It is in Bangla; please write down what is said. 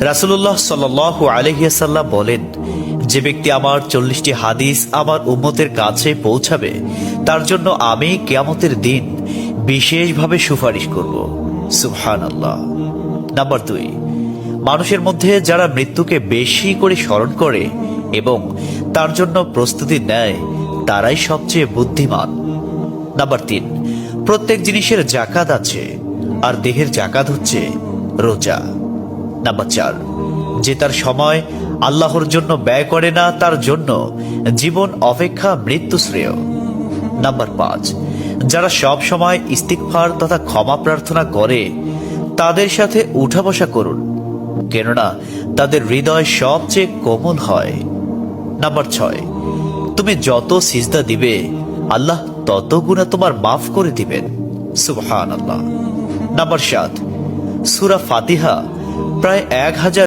রাসূলুল্লাহ সাল্লাল্লাহু আলাইহি ওয়াসাল্লাম বলেন, যে ব্যক্তি আমার 40টি হাদিস আমার উম্মতের কাছে পৌঁছাবে তার জন্য আমি কিয়ামতের দিন বিশেষভাবে সুপারিশ করব। সুবহানাল্লাহ। নাম্বার 2, মানুষের মধ্যে যারা মৃত্যুকে বেশি করে স্মরণ করে এবং তার জন্য প্রস্তুতি নেয় তারাই সবচেয়ে বুদ্ধিমান। নাম্বার 3, প্রত্যেক জিনিসের জাকাত আছে, আর দেহের জাকাত হচ্ছে রোজা। নাম্বার 4, যে তার সময় আল্লাহর জন্য ব্যয় করে না তার জন্য জীবন অপেক্ষা মৃত্যু শ্রেয়। নাম্বার 5, যারা সব সময় ইস্তিগফার তথা ক্ষমা প্রার্থনা করে তাদের সাথে উঠা বসা করুন, কেননা তাদের হৃদয় সবচেয়ে কোমল হয়। নাম্বার 6, তুমি যত সিজদা দিবে আল্লাহ তত গুনাহ তোমার মাফ করে দিবেন। সুবহানাল্লাহ। নাম্বার 7, সূরা ফাতিহা প্রায় 1000